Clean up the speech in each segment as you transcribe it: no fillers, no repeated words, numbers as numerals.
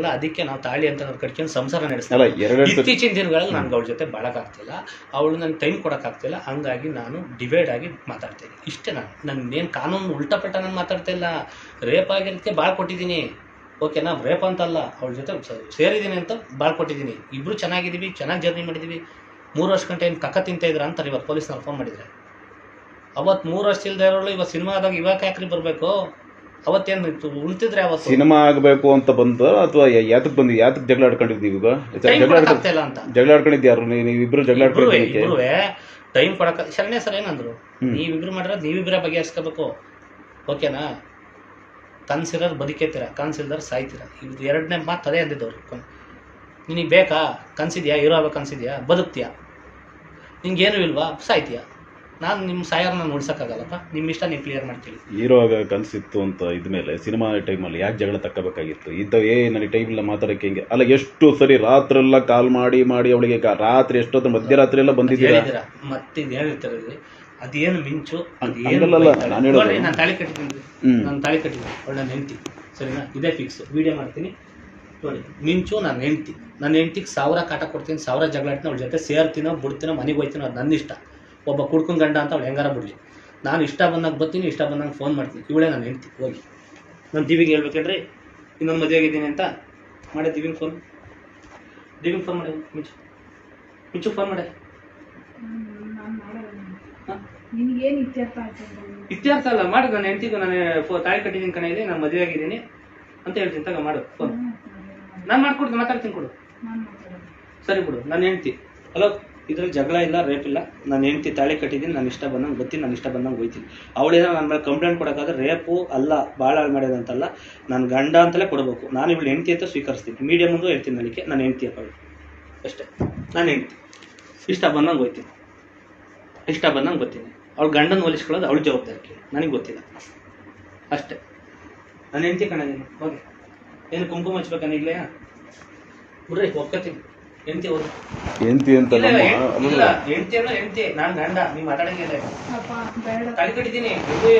ಅಲ್ಲ ಅದಕ್ಕೆ ನಾವು ತಾಳಿ ಅಂತ ಕಟ್ಕೊಂಡು ಸಂಸಾರ ನಡೆಸ್ತೀವಿ. ಇತ್ತೀಚಿನ ದಿನಗಳಲ್ಲಿ ನನಗೆ ಅವಳ ಜೊತೆ ಬಾಳಕ್ಕಾಗ್ತಿಲ್ಲ, ಅವಳು ನನಗೆ ಟೈಮ್ ಕೊಡೋಕ್ಕಾಗ್ತಿಲ್ಲ, ಹಂಗಾಗಿ ನಾನು ಡಿವೈಡ್ ಆಗಿ ಮಾತಾಡ್ತೀನಿ ಇಷ್ಟೇ. ನನ್ನೇನು ಕಾನೂನು ಉಲ್ಟಾಪಟ್ಟ ನಾನು ಮಾತಾಡ್ತಾ ಇಲ್ಲ. ರೇಪ್ ಆಗಿರೋದಕ್ಕೆ ಭಾಳ ಕೊಟ್ಟಿದ್ದೀನಿ, ಓಕೆನಾ? ರೇಪ್ ಅಂತಲ್ಲ, ಅವಳ ಜೊತೆ ಸೇರಿದ್ದೀನಿ ಅಂತ ಭಾಳ ಕೊಟ್ಟಿದ್ದೀನಿ. ಇಬ್ಬರು ಚೆನ್ನಾಗಿದ್ದೀವಿ, ಚೆನ್ನಾಗಿ ಜರ್ನಿ ಮಾಡಿದ್ದೀವಿ. 3 ವರ್ಷ ಗಂಟೆ ಏನು ಕಕ್ಕ ತಿಂತಾಯಿದ್ರ ಅಂತಾರೆ ಇವತ್ತು ಪೊಲೀಸ್ನವ್ರು ಫೋನ್ ಮಾಡಿದರೆ. ಅವತ್ತು 3 ವರ್ಷ ಇಲ್ಲದೆ ಇರೋಳು ಇವತ್ತು ಸಿನಿಮಾದಾಗ ಇವಾಗ ಯಾಕ್ರಿ ಬರಬೇಕು? ಅವತ್ತೇನು ಉಳ್ತಿದ್ರೆ ಅವತ್ತು ಸಿನಿಮಾ ಆಗಬೇಕು ಅಂತ ಬಂದ ಅಥವಾ ಯಾತಕ್ಕೆ ಬಂದು ಯಾತಕ್ಕೆ ಜಗಳ ಆಡ್ಕೊಂಡಿದ್ದೀವಿ? ಈಗ ಜಗಳ ಆಡ್ಕೊಂಡಿದ್ದು ಯಾರು? ನೀವಿಬ್ರು ಜಗಳ ಆಡ್ಕೊಂಡಿದ್ದೀವಿ. ಟೈಮ್ ಕೊಡಕ್ಕೆ ಶರಣ್ಯ ಸರ್ ಏನಂದ್ರು, ನೀವಿಬ್ರು ಮಾಡಿರೋದು ನೀವಿಬ್ಬರೇ ಬಗೆಹರಿಸ್ಕೋಬೇಕು, ಓಕೆನಾ? ಕನ್ಸಿರೋರು ಬದುಕೇತೀರ, ಕನ್ಸಿಲ್ದಾರ ಸಾಯ್ತೀರ. ಇದು 2ನೇ ಮಾತು ಅದೇ ಅಂದಿದ್ದವ್ರು. ನಿನಗೆ ಬೇಕಾ? ಕನ್ಸಿದ್ಯಾ? ಹೀರೋ ಆಗಬೇಕು ಕನ್ಸಿದ್ಯಾ? ಬದುಕ್ತೀಯಾ? ನಿಂಗೇನು ಇಲ್ವಾ? ಸಾಯ್ತೀಯಾ? ನಾನು ನಿಮ್ಮ ಸಾಯರ್ನ ಉಳ್ಸೋಕ್ಕಾಗಲ್ಲಪ್ಪ, ನಿಮ್ಮ ಇಷ್ಟ ನೀವು ಕ್ಲಿಯರ್ ಮಾಡ್ತೀವಿ. ಹೀರೋ ಆಗ ಕನಸಿತ್ತು ಅಂತ ಇದ್ಮೇಲೆ ಸಿನಿಮಾ ಟೈಮಲ್ಲಿ ಯಾಕೆ ಜಗಳ ತಕ್ಕಬೇಕಾಗಿತ್ತು? ಇದ್ದವೇ ನನಗೆ ಟೈಮಿಲ್ಲ ಮಾತಾಡೋಕ್ಕೆ. ಹಿಂಗೆ ಅಲ್ಲ, ಎಷ್ಟು ಸರಿ ರಾತ್ರೆಲ್ಲ ಕಾಲ್ ಮಾಡಿ ಅವಳಿಗೆ ರಾತ್ರಿ ಎಷ್ಟೊತ್ತು ಮಧ್ಯರಾತ್ರಿ ಎಲ್ಲ ಬಂದಿದ್ದೀರಾ? ಮತ್ತೆ ಹೇಳಿರ್ತಾರೆ ಅದೇನು ಮಿಂಚು, ಅದೇನು ನಾನು ತಾಳಿ ಕಟ್ಟಿದ್ದೀನಿ, ನಾನು ತಾಳಿ ಕಟ್ಟಿದ್ದೀನಿ, ಅವಳು ನನ್ನ ಹೆಂಡ್ತಿ, ಸರಿನಾ? ಇದೇ ಫಿಕ್ಸ್. ವಿಡಿಯೋ ಮಾಡ್ತೀನಿ ನೋಡಿ. ಮಿಂಚು ನನ್ನ ಹೆಂಡ್ತಿ, ನನ್ನ ಹೆಂಡ್ತಿಗೆ 1000 ಕಾಟ ಕೊಡ್ತೀನಿ, 1000 ಜಗಳ ಆಡ್ತೀನಿ, ಅವಳ ಜೊತೆ ಸೇರ್ತೀನೋ ಬಿಡ್ತೀನೋ, ಮನೆಗೆ ಹೋಗ್ತೀನೋ, ಅದು ನನ್ನ ಇಷ್ಟ. ಒಬ್ಬ ಕುಡ್ಕೊಂಡು ಗಂಡ ಅಂತ ಅವಳು ಹೆಂಗಾರ ಬಿಡಲಿ, ನಾನು ಇಷ್ಟ ಬಂದಾಗ ಬರ್ತೀನಿ, ಇಷ್ಟ ಬಂದಾಗ ಫೋನ್ ಮಾಡ್ತೀನಿ. ಇವಳೇ ನನ್ನ ಹೆಂಡ್ತಿ. ಹೋಗಿ ನಾನು ದಿವಿಗೆ ಹೇಳ್ಬೇಕೇಳ್ರಿ ಇನ್ನೊಂದು ಮದುವೆ ಆಗಿದ್ದೀನಿ ಅಂತ ಮಾಡೇ ದಿವಿಗೆ ಫೋನ್ ಮಾಡಿ. ಮಿಂಚು ಫೋನ್ ಮಾಡಿ. ಇತ್ಯರ್ಥ ಅಲ್ಲ, ಮಾಡಿ ನನ್ನ ಹೆಂಡ್ತಿಗೂ ನಾನು ತಾಳಿ ಕಟ್ಟಿದ್ದೀನಿ ಕಣೆಯಲ್ಲಿ, ನಾನು ಮದುವೆ ಆಗಿದ್ದೀನಿ ಅಂತ ಹೇಳ್ತೀನಿ. ತಗ ಮಾಡು ಫೋನ್, ನಾನು ಮಾಡ್ಕೊಡ್ತೀನಿ, ಮಾತಾಡ್ತೀನಿ, ಕೊಡು. ಸರಿ ಬಿಡು, ನನ್ನ ಹೆಂಡ್ತಿ. ಹಲೋ, ಇದ್ರಲ್ಲಿ ಜಗಳ ಇಲ್ಲ, ರೇಪ್ ಇಲ್ಲ, ನಾನು ಹೆಂಡ್ತಿ ತಾಳಿ ಕಟ್ಟಿದ್ದೀನಿ, ನಾನು ಇಷ್ಟ ಬಂದಂಗೆ ಬರ್ತೀನಿ, ನಾನು ಇಷ್ಟ ಬಂದಂಗೆ ಹೋಗ್ತೀನಿ. ಅವಳೇನೋ ನನ್ನ ಮೇಲೆ ಕಂಪ್ಲೇಂಟ್ ಕೊಡೋಕ್ಕಾದ್ರೆ ರೇಪು ಅಲ್ಲ, ಭಾಳ ಹಾಳು ಮಾಡೋದಂತಲ್ಲ, ನಾನು ಗಂಡ ಅಂತಲೇ ಕೊಡಬೇಕು. ನಾನು ಇವಳು ಹೆಂಡ್ತಿ ಅಂತ ಸ್ವೀಕರಿಸ್ತೀನಿ. ಮೀಡಿಯಾ ಮುಂದೆ ಹೇಳ್ತೀನಿ, ನನಗೆ ನನ್ನ ಹೆಂಡ್ತಿ ಅಪ್ಪ ಅಷ್ಟೇ. ನಾನು ಹೆಂಡ್ತಿ ಇಷ್ಟ ಬಂದಂಗೆ ಹೋಗ್ತೀನಿ, ಇಷ್ಟ ಬಂದಂಗೆ ಬರ್ತೀನಿ. ಅವಳು ಗಂಡನ ಹೋಲಿಸ್ಕೊಳ್ಳೋದು ಅವಳ ಜವಾಬ್ದಾರಿ, ನನಗೆ ಗೊತ್ತಿಲ್ಲ ಅಷ್ಟೇ. ನಾನು ಹೆಂಡ್ತಿ ಕಣದೀನಿ, ಹೋಗಿ ಏನು ಕುಂಕುಮ ಹಚ್ಬೇಕನ್ನ ಈಗಲೇ ಬಿಡ್ರಿ, ಒಪ್ಕೋತೀನಿ. ಹೆಂಡ್ತಿ ಹೋಗಿ ಹೆಂಡ್ತಿ ಅಂತ ಹೆಂಡ್ತಿ ಅನ್ನೋ ಹೆಂಡ್ತಿ, ನಾನು ಗಂಡ, ನೀವು ಮಾತಾಡಂಗಿಲ್ಲ. ತಾಳಿ ಕಟ್ಟಿದ್ದೀನಿ,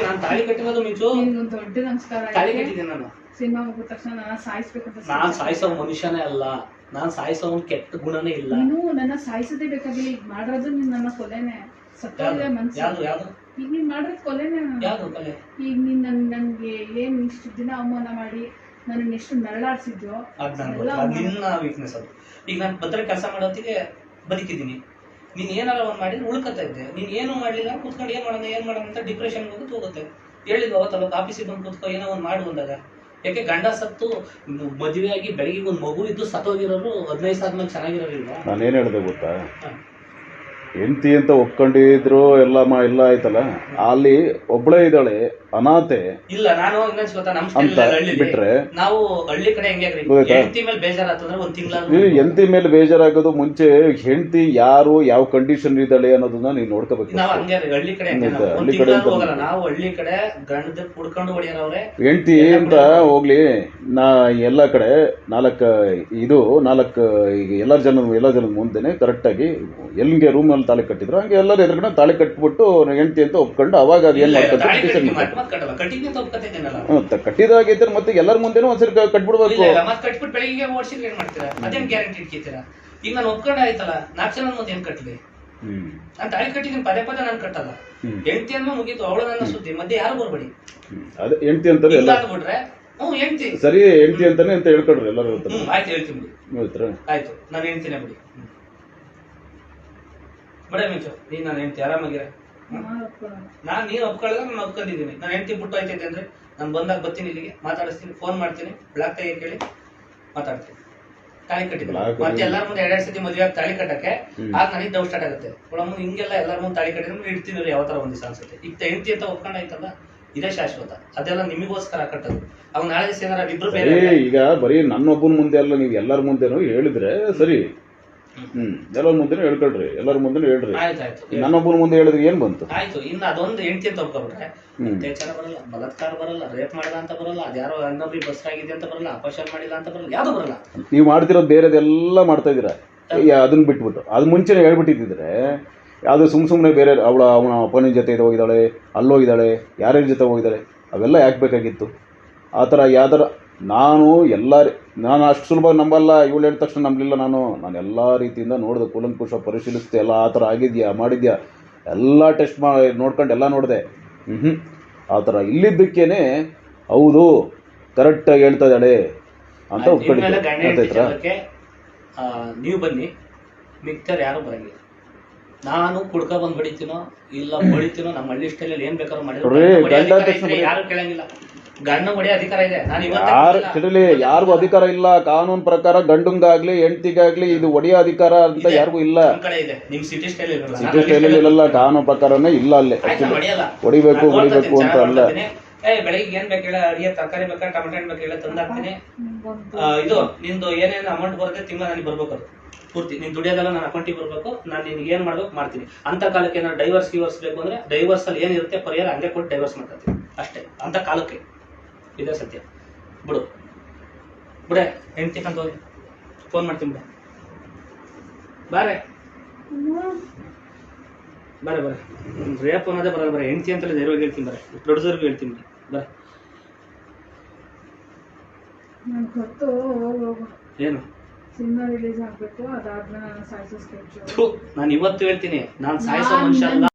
ನಾನು ತಾಳಿ ಕಟ್ಟಿರೋದು ಮಿಂಚು, ದೊಡ್ಡ ನಮಸ್ಕಾರ. ತಾಳಿ ಕಟ್ಟಿದ್ದೀನಿ ನಾನು. ಸಿನಿಮಾ ಮುಗಿದ ತಕ್ಷಣ ನಾನು ಸಾಯಿಸ್ಬೇಕಂತ. ನಾನು ಸಾಯಿಸೋ ಮನುಷ್ಯನೇ ಅಲ್ಲ, ನಾನು ಸಾಯಿಸೋ ಕೆಟ್ಟ ಗುಣನೇ ಇಲ್ಲ. ನೀನು ನನ್ನ ಸಾಯಿಸೋದೇ ಬೇಕಾಗಿಲ್ಲ, ಈಗ ಮಾಡಿರೋದು ನೀನು ನನ್ನ ಕೊಲೆನೆ. ಸತ್ತೋಗಿದೆ ಮನ್ಸು. ಯಾವುದು ಈಗ ನೀನ್ ಮಾಡಿರೋದು ಕೊಲೆನೆ. ಯಾವುದು ಕೊಲೆ? ಈಗ ನೀನ್ ನನ್ಗೆ ಏನ್ ಇಷ್ಟು ದಿನ ಅವಮಾನ ಮಾಡಿ ನನ್ನ ಎಷ್ಟು ನರಳಾಡ್ಸಿದ್ಯೋ ನಿನ್ನ ವೀಕ್ನೆಸ್ ಅದು. ಈಗ ನಾನು ಭದ್ರ ಕೆಲಸ ಮಾಡೋತ್ತಿಗೆ ಬದುಕಿದ್ದೀನಿ, ನೀನು ಏನಾರ ಒಂದು ಮಾಡಿದ್ರೆ ಉಳ್ಕೊತಾ ಇದ್ದೆ. ನೀನು ಏನು ಮಾಡಲಿಲ್ಲ, ಕೂತ್ಕೊಂಡು ಏನು ಮಾಡೋಣ ಅಂತ ಡಿಪ್ರೆಷನ್ಗೆ ಹೋಗುತ್ತೆ ಹೋಗುತ್ತೆ. ಹೇಳಿದ್ವು ಅವತ್ತಲ್ಲ, ಆಫೀಸಿಗೆ ಬಂದು ಕೂತ್ಕೊ ಏನೋ ಒಂದು ಮಾಡು ಅಂದಾಗ. ಯಾಕೆ ಗಂಡ ಸತ್ತು ಮದುವೆಯಾಗಿ ಬೆಳಗ್ಗೆ ಒಂದು ಮಗು ಇದ್ದು ಸತ್ತೋಗಿರೋರು 15 ಸಾವಿರ ಮೇಲೆ ಚೆನ್ನಾಗಿರೋರಿಲ್ವಾ? ನಾನೇನು ಹೇಳಿದೆ ಗೊತ್ತಾ? ಹೆಂಡ್ತಿ ಅಂತ ಒಪ್ಕೊಂಡಿದ್ರು ಎಲ್ಲ ಎಲ್ಲ ಆಯ್ತಲ್ಲ, ಅಲ್ಲಿ ಒಬ್ಳೇ ಇದ್ದಾಳೆ ಅನಾಥೆ. ಇಲ್ಲ, ನಾನು ಇನ್ನೊಂದು ಗೊತ್ತಾ, ನಮ್ಮ ಬಿಟ್ರೆ ನಾವು ಹಳ್ಳಿ ಕಡೆ ಹೆಂಗೆ ಹೆಂಡತಿ ಮೇಲೆ ಬೇಜಾರಾತಂದ್ರೆ ಒಂದು ತಿಂಗಳ ಹೆಂಡತಿ ಮೇಲೆ ಬೇಜಾರಾಗೋದು ಮುಂಚೆ ಹೆಂಡತಿ ಯಾರು ಯಾವ ಕಂಡೀಷನ್ ಇದ್ದಾಳೆ ಅನ್ನೋದನ್ನ ನೀನು ನೋಡ್ಕೋಬೇಕು. ನಾವು ಹಂಗೆ ಹಳ್ಳಿ ಕಡೆ ಹೋಗಲ್ಲ, ನಾವು ಹಳ್ಳಿ ಕಡೆ ಗಂಡದ ಕುಡ್ಕೊಂಡು ಹೊಡಿಯೋರವ್ರೆ. ಹೆಂಡತಿ ಅಂತ ಹೋಗ್ಲಿ, ನಾ ಎಲ್ಲ ಕಡೆ 4 ಈಗ ಎಲ್ಲರ ಜನದ ಮುಂದೆನೆ ಕರೆಕ್ಟಾಗಿ ಎಲ್ಲಿಗೆ ರೂಮ್ ತಾಳಿ ಕಟ್ಟಿದ್ರು ಹಂಗೆ ಎಲ್ಲರೂ ಎದುರುಗಡೆ ತಾಳಿ ಕಟ್ಬಿಟ್ಟು ಹೆಂಡತಿ ಅಂತ ಒಪ್ಕೊಂಡು ಅವಾಗ ಅದು ಏನ್ ಕಟ್ಟಿದಾಗೈತೆ ಮತ್ತೆ ಎಲ್ಲರ ಮುಂದೆನೂ ಒಂದ್ಸರಿ ಕಟ್ಬಿಡ್ಬೇಕು. ಕಟ್ಬಿಟ್ಟು ಬೆಳಿಗ್ಗೆ ಓಡಿಸಿದ್ರೆ ಏನ್ ಮಾಡ್ತೀರಾ? ಅದೇನ್ ಗ್ಯಾರಂಟಿ ಇಟ್ಕಿತೀರಾ? ಈಗ ನಾನು ಒಪ್ಕೊಂಡೆ ಆಯ್ತಲ್ಲ, 4 ಜನ ಮುಂದೆ ಏನ್ ಕಟ್ಲಿ? ನಾನು ತಾಳಿ ಕಟ್ಟಿದ್ದೀನಿ, ಪದೇ ನಾನು ಕಟ್ಟಲ್ಲ. ಹೆಂಡತಿ ಅನ್ನೋ ಮುಗೀತು, ಅವಳು ನನ್ನ ಸುದ್ದಿ, ಮಧ್ಯೆ ಯಾರು ಬರ್ಬೇಡಿ. ಅದೇ ಹೆಂಡತಿ ಅಂತಾರೆ ಬಿಟ್ರೆ ಹೆಂಡತಿ ಸರಿ, ಹೆಂಡತಿ ಅಂತಾನೆ ಅಂತ ಹೇಳ್ಕೊಡ್ರಿ ಎಲ್ಲರೂ. ಆಯ್ತು, ಹೇಳ್ತೀನಿ ಬಿಡಿ. ಆಯ್ತು, ನಾನು ಹೆಂಡ್ತಿನೇ ಬಿಡಿ. ಬಡ ಮಿಂಚು, ನೀನ್ ನಾನು ಹೆಂಡ್ತಿ ಆರಾಮಾಗಿರ. ನೀನು ಒಪ್ಕೊಳ್ಳೋದ್ರೆ ನಾನು ಒಪ್ಕೊಂಡಿದ್ದೀನಿ. ನಾನು ಹೆಂಡ್ತಿ ಬಿಟ್ಟು ಆಯ್ತೈತೆ ಅಂದ್ರೆ ನಾನು ಬಂದಾಗ ಬರ್ತೀನಿ, ಇಲ್ಲಿಗೆ ಮಾತಾಡಿಸ್ತೀನಿ, ಫೋನ್ ಮಾಡ್ತೀನಿ, ಬ್ಲಾಕ್ ತೆಗೆ ಕೇಳಿ ಮಾತಾಡ್ತೀನಿ. ತಾಳಿ ಕಟ್ಟಿದ್ದೀನಿ ಮತ್ತೆ ಎಲ್ಲರ ಮುಂದೆ 2 ಸತಿ ಮದುವೆ ಆಗಿ ತಾಳಿ ಕಟ್ಟಕ್ಕೆ ಆಗ ನನಗೆ ಡೌಟ್ ಸ್ಟಾರ್ಟ್ ಆಗುತ್ತೆ. ಒಳಮು ಹಿಂಗೆಲ್ಲ ಎಲ್ಲರ ಮುಂದೆ ತಾಳಿ ಕಟ್ಟಿದ್ರೆ ಇಡ್ತೀನಿ ಯಾವ ತರ ಒಂದ್ ದಿವಸ ಅನ್ಸುತ್ತೆ. ಈಗ ಹೆಂಡ್ತಿ ಅಂತ ಒಪ್ಕೊಂಡಾಯ್ತಲ್ಲ, ಇದೇ ಶಾಶ್ವತ. ಅದೆಲ್ಲ ನಿಮಗೋಸ್ಕರ ಕಟ್ಟೋದು. ಅವ್ ನಾಳೆ ದಿವಸ ಏನಾರ ಇಬ್ರು ಬೇರೆ. ಈಗ ಬರೀ ನನ್ನೊಬ್ಬನ ಮುಂದೆ ಅಲ್ಲ, ನೀವು ಎಲ್ಲರ ಮುಂದೆನೂ ಹೇಳಿದ್ರೆ ಸರಿ. ಎಲ್ಲರ ಮುಂದೆನೂ ಹೇಳ್ಕೊಳ್ರಿ, ಎಲ್ಲರ ಮುಂದೆನೂ ಹೇಳ್ರಿ. ಆಯ್ತಾಯ್ತು, ನನ್ನೊಬ್ಬನ ಮುಂದೆ ಹೇಳಿದ್ರೆ ಏನ್ ಬಂತು? ಆಯ್ತು. ಇನ್ನು ಅದೊಂದು ಹೆಂಡ್ತಿ ಅಂತ ಒಪ್ಕೊಬಿಟ್ರೆ ಅತ್ಯಾಚಾರ ಬರಲ್ಲ, ಬಲಾತ್ಕಾರ ಬರಲ್ಲ, ರೇಪ್ ಮಾಡಿದ ಅಂತ ಬರಲ್ಲ, ಅದ್ಯಾರೋ ಇನ್ನೊಬ್ರಿಗೆ ಬಸ್ರಾಗಿದೆ ಅಂತ ಬರಲ್ಲ, ಅಪಶಾನ ಮಾಡಿಲ್ಲ ಅಂತ ಬರಲ್ಲ, ಯಾವ್ದು ಬರಲ್ಲ. ನೀವು ಮಾಡ್ತಿರೋದು ಬೇರೆದೆಲ್ಲ ಮಾಡ್ತಾ ಇದೀರ. ಅದನ್ನ ಬಿಟ್ಬಿಟ್ಟು ಅದು ಮುಂಚೆನೆ ಹೇಳ್ಬಿಟ್ಟಿದ್ರೆ ಯಾವ್ದು ಸುಮ್ಮನೆ ಬೇರೆ ಅವನ ಅಪ್ಪನ ಜೊತೆ ಹೋಗಿದ್ದಾಳೆ, ಅಲ್ಲೋಗಿದ್ದಾಳೆ, ಯಾರ್ಯಾರ ಜೊತೆ ಹೋಗಿದ್ದಾಳೆ, ಅವೆಲ್ಲ ಯಾಕೆ ಬೇಕಾಗಿತ್ತು? ಆ ಥರ ಯಾವ್ದಾರ ನಾನು ಅಷ್ಟು ಸುಲಭ ನಂಬಲ್ಲ. ಇವಳು ಹೇಳಿದ ತಕ್ಷಣ ನಂಬಲಿಲ್ಲ. ನಾನು ಎಲ್ಲ ರೀತಿಯಿಂದ ನೋಡಿದೆ, ಕೂಲಂಕುಷ ಪರಿಶೀಲಿಸ್ತೆ, ಎಲ್ಲ ಆ ಥರ ಆಗಿದೆಯಾ ಮಾಡಿದ್ಯಾ ಎಲ್ಲ ಟೆಸ್ಟ್ ನೋಡ್ಕೊಂಡು ಎಲ್ಲ ನೋಡಿದೆ. ಆ ಥರ ಇಲ್ಲಿದ್ದಕ್ಕೇನೆ ಹೌದು ಕರೆಕ್ಟಾಗಿ ಹೇಳ್ತಾ ಇದ್ದಾಳೆ ಅಂತ ಒಪ್ಕೊಂಡಿದ್ದೆ. ನೀವು ಬನ್ನಿ, ಮಿಕ್ತರ್ ಯಾರು ಬರಂಗಿಲ್ಲ. ನಾನು ಕುಡ್ಕ ಬಂದು ಹೊಡಿತೀನೋ ಇಲ್ಲ ಹೊಡಿತೀನೋ, ನಮ್ಮ ಹಳ್ಳಿ ಸ್ಟೈಲಲ್ಲಿ ಏನ್ ಬೇಕಾದ್ರೂ ಮಾಡಿದ್ರೆ ಯಾರು ಕೇಳಂಗಿಲ್ಲ. ಗಂಡ ಹೊಡೆಯೋ ಅಧಿಕಾರ ಇದೆ. ಯಾರಿಗೂ ಅಧಿಕಾರ ಇಲ್ಲ. ಕಾನೂನು ಪ್ರಕಾರ ಗಂಡಂಗಾಗ್ಲಿ ಹೆಂಡತಿಗಾಗ್ಲಿ ಇದು ಹೊಡೆಯೋ ಅಧಿಕಾರ ಅಂತ ಯಾರಿಗೂ ಇಲ್ಲ. ಸಿಟಿ ಸ್ಟೈಲಲ್ಲಿ ಇರಲ್ಲ, ಕಾನೂನು ಪ್ರಕಾರನೇ ಇಲ್ಲ. ಅಲ್ಲಿ ಹೊಡಿಬೇಕು ಅಂತ ಅಲ್ಲ. ಬೆಳಿಗ್ಗೆ ಏನ್ ಬೇಕು ಹೇಳ, ಅಡಿಗೆ ತರಕಾರಿ ಬೇಕಾ ಟೊಮೆಟೊ ಹಣ್ಣು ಬೇಕು ಹೇಳ ತಂದಾಕ್ತೀನಿ. ಇದು ನಿಂದು ಏನೇನು ಅಮೌಂಟ್ ಬರುತ್ತೆ ತಿಂಗಳ ನನಗೆ ಬರ್ಬೇಕು, ಅದು ಪೂರ್ತಿ ನೀನು ದುಡಿಯೋದೆಲ್ಲ ನನ್ನ ಅಕೌಂಟಿಗೆ ಬರ್ಬೇಕು. ನಾನು ನಿನ್ಗೆ ಏನ್ ಮಾಡ್ಬೇಕು ಮಾಡ್ತೀನಿ. ಅಂತ ಕಾಲಕ್ಕೆ ಏನಾದ್ರು ಡೈವರ್ಸ್ ಬೇಕು ಅಂದ್ರೆ ಡೈವರ್ಸ್ ಅಲ್ಲಿ ಏನಿರುತ್ತೆ ಪರಿಹಾರ ಹಂಗೆ ಕೊಟ್ಟು ಡೈವರ್ಸ್ ಮಾಡ್ತೀನಿ ಅಷ್ಟೇ. ಅಂತ ಕಾಲಕ್ಕೆ ಇದೇ ಸತ್ಯ. ಬಿಡೆ ಹೆಂಡ್ತಿ ಅಂತ ಹೋಗಿ ಫೋನ್ ಮಾಡ್ತೀನಿ. ಬಾರೆ ರೇಪ್ ಅನ್ನೋದೇ ಬರಲ್ಲ. ಬರ ಹೆಂಡ್ತಿ ಅಂತಲೇ ಧೈರ್ಯವಾಗಿ ಹೇಳ್ತೀನಿ. ಬರ ಪ್ರೊಡ್ಯೂಸರ್ಗೂ ಹೇಳ್ತೀನಿ. ಬರ ಏನು ಸಿನಿಮಾ ರಿಲೀಸ್ ಆಗ್ಬೇಕು, ಅದಾದ್ಮೇಲೆ ನಾನು ಸಾಯಿಸೋ ಸ್ಕೆಚ್. ನಾನು ಇವತ್ತು ಹೇಳ್ತೀನಿ, ನಾನು ಸಾಯಿಸೋ ಮನುಷ್ಯ ಅಲ್ಲ.